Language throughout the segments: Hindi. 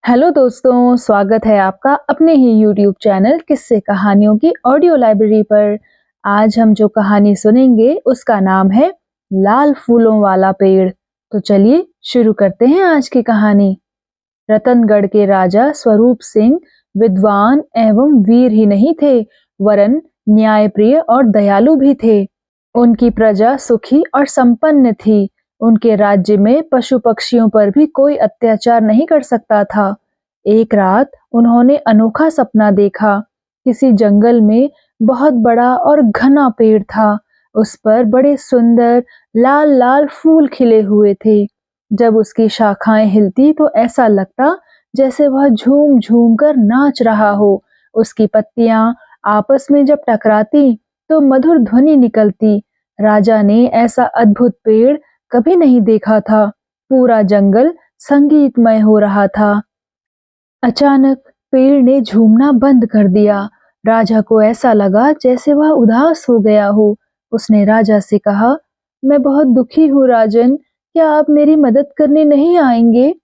हेलो दोस्तों, स्वागत है आपका अपने ही यूट्यूब चैनल किस्से कहानियों की ऑडियो लाइब्रेरी पर। आज हम जो कहानी सुनेंगे उसका नाम है लाल फूलों वाला पेड़। तो चलिए शुरू करते हैं आज की कहानी। रतनगढ़ के राजा स्वरूप सिंह विद्वान एवं वीर ही नहीं थे, वरन न्यायप्रिय और दयालु भी थे। उनकी प्रजा सुखी और संपन्न थी। उनके राज्य में पशु पक्षियों पर भी कोई अत्याचार नहीं कर सकता था। एक रात उन्होंने अनोखा सपना देखा। किसी जंगल में बहुत बड़ा और घना पेड़ था। उस पर बड़े सुंदर लाल लाल फूल खिले हुए थे। जब उसकी शाखाएं हिलती तो ऐसा लगता जैसे वह झूम झूम कर नाच रहा हो। उसकी पत्तियां आपस में जब टकराती तो मधुर ध्वनि निकलती। राजा ने ऐसा अद्भुत पेड़ कभी नहीं देखा था। पूरा जंगल संगीतमय हो रहा था। अचानक पेड़ ने झूमना बंद कर दिया। राजा को ऐसा लगा जैसे वह उदास हो गया हो। उसने राजा से कहा, मैं बहुत दुखी हूँ राजन, क्या आप मेरी मदद करने नहीं आएंगे?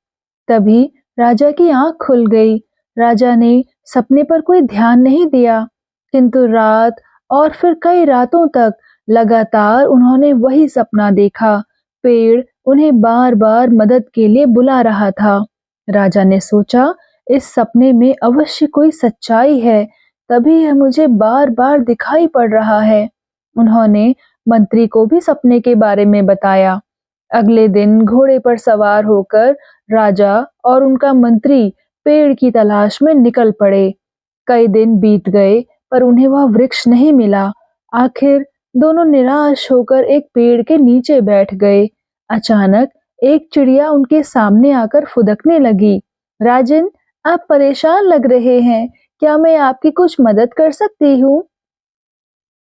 तभी राजा की आंख खुल गई। राजा ने सपने पर कोई ध्यान नहीं दिया, किंतु रात और फिर कई रातों तक लगातार उन्होंने वही सपना देखा। पेड़ उन्हें बार बार मदद के लिए बुला रहा था। राजा ने सोचा, इस सपने में अवश्य कोई सच्चाई है, तभी यह मुझे बार बार दिखाई पड़ रहा है। उन्होंने मंत्री को भी सपने के बारे में बताया। अगले दिन घोड़े पर सवार होकर राजा और उनका मंत्री पेड़ की तलाश में निकल पड़े। कई दिन बीत गए पर उन्हें वह वृक्ष नहीं मिला। आखिर दोनों निराश होकर एक पेड़ के नीचे बैठ गए। अचानक एक चिड़िया उनके सामने आकर फुदकने लगी। राजन, आप परेशान लग रहे हैं, क्या मैं आपकी कुछ मदद कर सकती हूँ?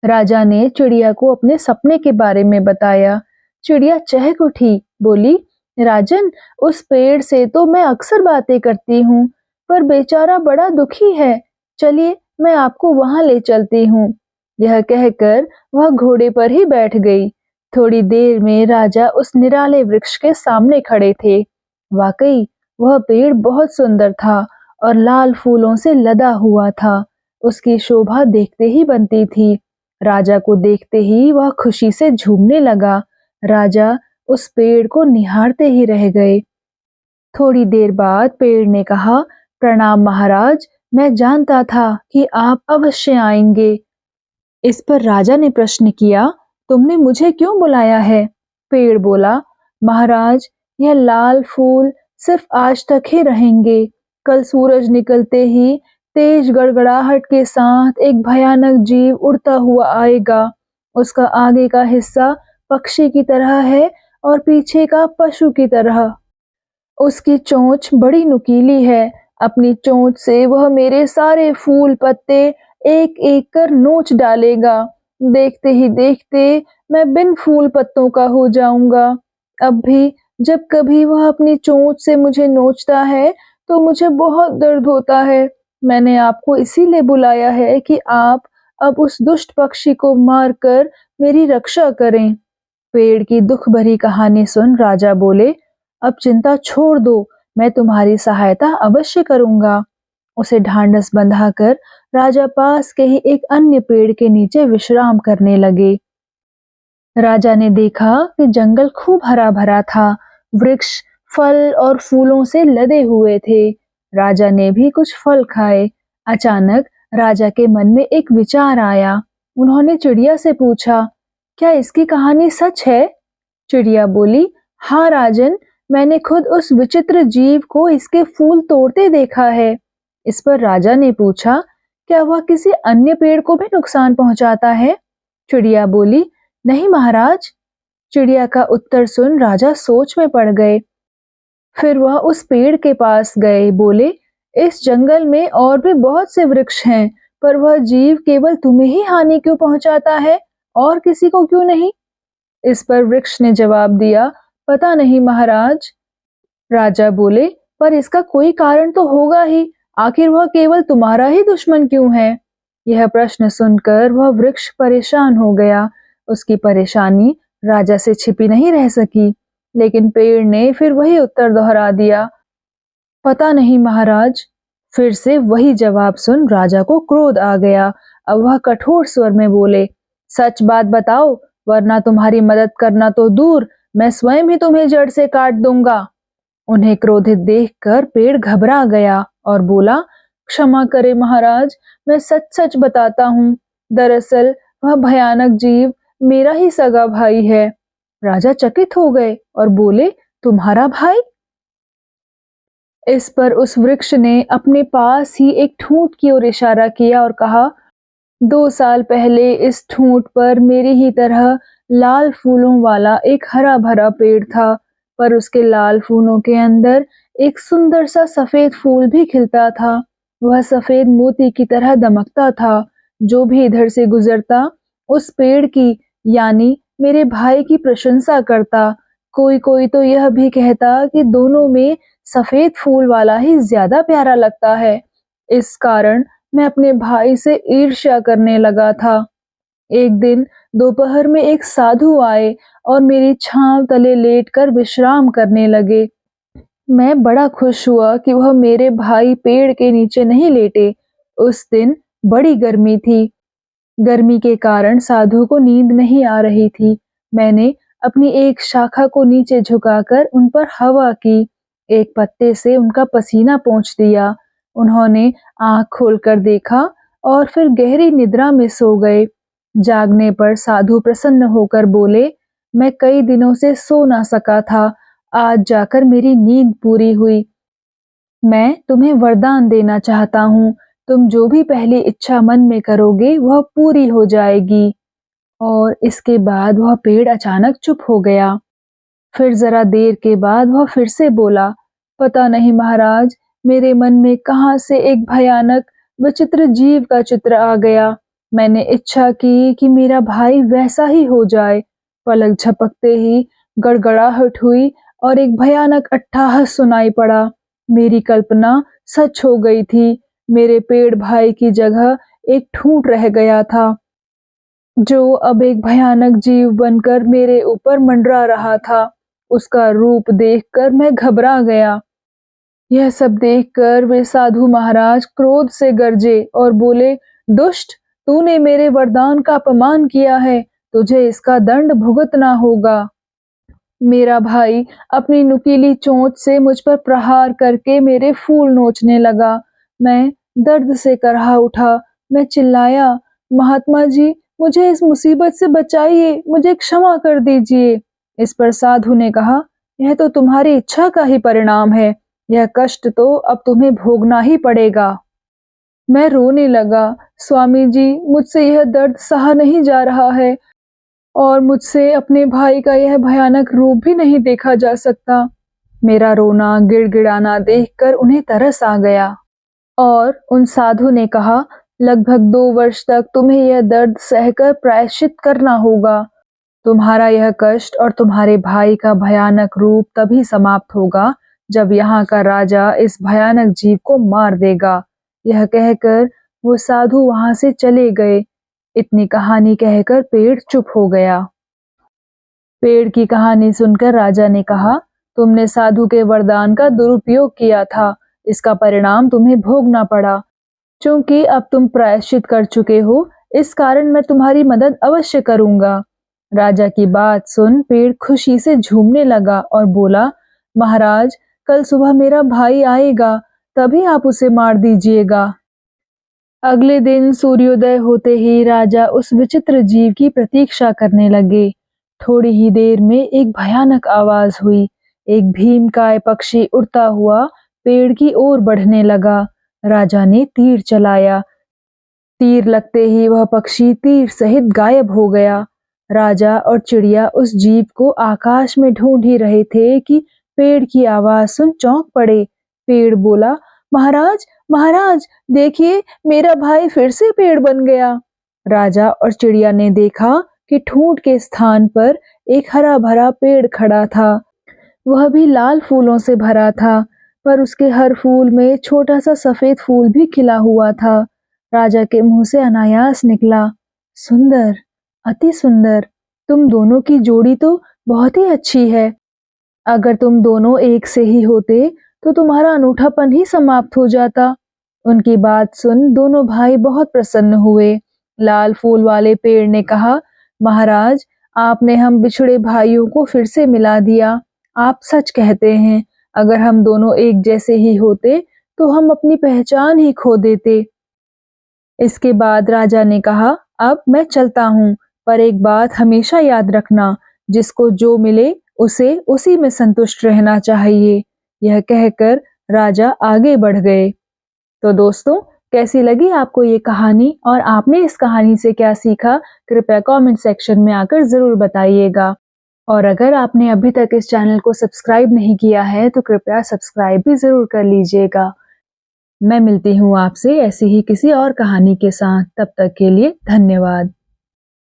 राजा ने चिड़िया को अपने सपने के बारे में बताया। चिड़िया चहक उठी, बोली, राजन, उस पेड़ से तो मैं अक्सर बातें करती हूँ, पर बेचारा बड़ा दुखी है। चलिए मैं आपको वहां ले चलती हूँ। यह कहकर वह घोड़े पर ही बैठ गई। थोड़ी देर में राजा उस निराले वृक्ष के सामने खड़े थे। वाकई वह पेड़ बहुत सुंदर था और लाल फूलों से लदा हुआ था। उसकी शोभा देखते ही बनती थी। राजा को देखते ही वह खुशी से झूमने लगा। राजा उस पेड़ को निहारते ही रह गए। थोड़ी देर बाद पेड़ ने कहा, प्रणाम महाराज, मैं जानता था कि आप अवश्य आएंगे। इस पर राजा ने प्रश्न किया, तुमने मुझे क्यों बुलाया है? पेड़ बोला, महाराज, यह लाल फूल सिर्फ आज तक ही रहेंगे। कल सूरज निकलते ही तेज गड़गड़ाहट के साथ एक भयानक जीव उड़ता हुआ आएगा। उसका आगे का हिस्सा पक्षी की तरह है और पीछे का पशु की तरह। उसकी चोंच बड़ी नुकीली है। अपनी चोंच से वह मेरे सारे फूल पत्ते एक एक कर नोच डालेगा। देखते ही देखते मैं बिन फूल पत्तों का हो जाऊंगा। अब भी जब कभी वह अपनी चोंच से मुझे नोचता है तो मुझे बहुत दर्द होता है। मैंने आपको इसीलिए बुलाया है कि आप अब उस दुष्ट पक्षी को मारकर मेरी रक्षा करें। पेड़ की दुख भरी कहानी सुन राजा बोले, अब चिंता छोड़ दो, मैं तुम्हारी सहायता अवश्य करूंगा। उसे ढांढस बंधाकर राजा पास के ही एक अन्य पेड़ के नीचे विश्राम करने लगे। राजा ने देखा कि जंगल खूब हरा भरा था। वृक्ष फल और फूलों से लदे हुए थे। राजा ने भी कुछ फल खाए। अचानक राजा के मन में एक विचार आया। उन्होंने चिड़िया से पूछा, क्या इसकी कहानी सच है? चिड़िया बोली, हाँ राजन, मैंने खुद उस विचित्र जीव को इसके फूल तोड़ते देखा है। इस पर राजा ने पूछा, क्या वह किसी अन्य पेड़ को भी नुकसान पहुंचाता है? चिड़िया बोली, नहीं महाराज। चिड़िया का उत्तर सुन राजा सोच में पड़ गए। फिर वह उस पेड़ के पास गए, बोले, इस जंगल में और भी बहुत से वृक्ष हैं, पर वह जीव केवल तुम्हें ही हानि क्यों पहुंचाता है और किसी को क्यों नहीं? इस पर वृक्ष ने जवाब दिया, पता नहीं महाराज। राजा बोले, पर इसका कोई कारण तो होगा ही, आखिर वह केवल तुम्हारा ही दुश्मन क्यों है? यह प्रश्न सुनकर वह वृक्ष परेशान हो गया। उसकी परेशानी राजा से छिपी नहीं रह सकी, लेकिन पेड़ ने फिर वही उत्तर दोहरा दिया, पता नहीं महाराज। फिर से वही जवाब सुन राजा को क्रोध आ गया। अब वह कठोर स्वर में बोले, सच बात बताओ, वरना तुम्हारी मदद करना तो दूर, मैं स्वयं ही तुम्हें जड़ से काट दूंगा। उन्हें क्रोधित देखकर पेड़ घबरा गया और बोला, क्षमा करें महाराज, मैं सच सच बताता हूँ। दरअसल वह भयानक जीव मेरा ही सगा भाई है। राजा चकित हो गए और बोले, तुम्हारा भाई? इस पर उस वृक्ष ने अपने पास ही एक ठूंठ की ओर इशारा किया और कहा, 2 साल पहले इस ठूंठ पर मेरी ही तरह लाल फूलों वाला एक हरा भरा पेड़ था, पर उसके लाल फूलों के अंदर एक सुंदर सा सफेद फूल भी खिलता था। वह सफेद मोती की तरह दमकता था। जो भी इधर से गुजरता उस पेड़ की, यानी मेरे भाई की प्रशंसा करता। कोई कोई तो यह भी कहता कि दोनों में सफेद फूल वाला ही ज्यादा प्यारा लगता है। इस कारण मैं अपने भाई से ईर्ष्या करने लगा था। एक दिन दोपहर में एक साधु आए और मेरी छांव तले लेटकर विश्राम करने लगे। मैं बड़ा खुश हुआ कि वह मेरे भाई पेड़ के नीचे नहीं लेटे। उस दिन बड़ी गर्मी थी। गर्मी के कारण साधु को नींद नहीं आ रही थी। मैंने अपनी एक शाखा को नीचे झुकाकर उन पर हवा की। एक पत्ते से उनका पसीना पोंछ दिया। उन्होंने आंख खोलकर देखा और फिर गहरी निद्रा में सो गए। जागने पर साधु प्रसन्न होकर बोले, मैं कई दिनों से सो ना सका था, आज जाकर मेरी नींद पूरी हुई। मैं तुम्हें वरदान देना चाहता हूँ, तुम जो भी पहली इच्छा मन में करोगे वह पूरी हो जाएगी। और इसके बाद वह पेड़ अचानक चुप हो गया। फिर जरा देर के बाद वह फिर से बोला, पता नहीं महाराज, मेरे मन में कहाँ से एक भयानक विचित्र जीव का चित्र आ गया। मैंने इच्छा की कि मेरा भाई वैसा ही हो जाए। पलक झपकते ही गड़गड़ाहट हुई और एक भयानक अट्टहास सुनाई पड़ा। मेरी कल्पना सच हो गई थी। मेरे पेड़ भाई की जगह एक ठूंठ रह गया था, जो अब एक भयानक जीव बनकर मेरे ऊपर मंडरा रहा था। उसका रूप देखकर मैं घबरा गया। यह सब देखकर वे साधु महाराज क्रोध से गरजे और बोले, दुष्ट, तूने मेरे वरदान का अपमान किया है, तुझे इसका दंड भुगतना होगा। मेरा भाई अपनी नुकीली चोंच से मुझ पर प्रहार करके मेरे फूल नोचने लगा। मैं दर्द से कराह उठा। मैं चिल्लाया, महात्मा जी, मुझे इस मुसीबत से बचाइए, मुझे क्षमा कर दीजिए। इस पर साधु ने कहा, यह तो तुम्हारी इच्छा का ही परिणाम है। यह कष्ट तो अब तुम्हें भोगना ही पड़ेगा। मैं रोने लगा, स्वामी जी, मुझसे यह दर्द सहा नहीं जा रहा है और मुझसे अपने भाई का यह भयानक रूप भी नहीं देखा जा सकता। मेरा रोना गिड़गिड़ाना देखकर उन्हें तरस आ गया और उन साधु ने कहा, लगभग 2 वर्ष तक तुम्हें यह दर्द सहकर प्रायश्चित करना होगा। तुम्हारा यह कष्ट और तुम्हारे भाई का भयानक रूप तभी समाप्त होगा जब यहाँ का राजा इस भयानक जीव को मार देगा। यह कहकर वो साधु वहां से चले गए। इतनी कहानी कहकर पेड़ चुप हो गया। पेड़ की कहानी सुनकर राजा ने कहा, तुमने साधु के वरदान का दुरुपयोग किया था, इसका परिणाम तुम्हें भोगना पड़ा। क्योंकि अब तुम प्रायश्चित कर चुके हो, इस कारण मैं तुम्हारी मदद अवश्य करूंगा। राजा की बात सुन पेड़ खुशी से झूमने लगा और बोला, महाराज, कल सुबह मेरा भाई आएगा, तभी आप उसे मार दीजिएगा। अगले दिन सूर्योदय होते ही राजा उस विचित्र जीव की प्रतीक्षा करने लगे। थोड़ी ही देर में एक भयानक आवाज हुई। एक भीमकाय पक्षी उड़ता हुआ पेड़ की ओर बढ़ने लगा। राजा ने तीर चलाया। तीर लगते ही वह पक्षी तीर सहित गायब हो गया। राजा और चिड़िया उस जीव को आकाश में ढूंढ ही रहे थे कि पेड़ की आवाज सुन चौंक पड़े। पेड़ बोला, महाराज, महाराज, देखिए, मेरा भाई फिर से पेड़ बन गया। राजा और चिड़िया ने देखा कि ठूंठ के स्थान पर एक हरा भरा पेड़ खड़ा था। वह भी लाल फूलों से भरा था, पर उसके हर फूल में छोटा सा सफेद फूल भी खिला हुआ था। राजा के मुंह से अनायास निकला, सुंदर, अति सुंदर, तुम दोनों की जोड़ी तो बहुत ही अच्छी है। अगर तुम दोनों एक से ही होते तो तुम्हारा अनूठापन ही समाप्त हो जाता। उनकी बात सुन दोनों भाई बहुत प्रसन्न हुए। लाल फूल वाले पेड़ ने कहा, महाराज, आपने हम बिछड़े भाइयों को फिर से मिला दिया। आप सच कहते हैं, अगर हम दोनों एक जैसे ही होते तो हम अपनी पहचान ही खो देते। इसके बाद राजा ने कहा, अब मैं चलता हूँ, पर एक बात हमेशा याद रखना, जिसको जो मिले उसे उसी में संतुष्ट रहना चाहिए। यह कहकर राजा आगे बढ़ गए। तो दोस्तों, कैसी लगी आपको ये कहानी और आपने इस कहानी से क्या सीखा? कृपया कमेंट सेक्शन में आकर ज़रूर बताइएगा। और अगर आपने अभी तक इस चैनल को सब्सक्राइब नहीं किया है तो कृपया सब्सक्राइब भी ज़रूर कर लीजिएगा। मैं मिलती हूँ आपसे ऐसी ही किसी और कहानी के साथ। तब तक के लिए धन्यवाद।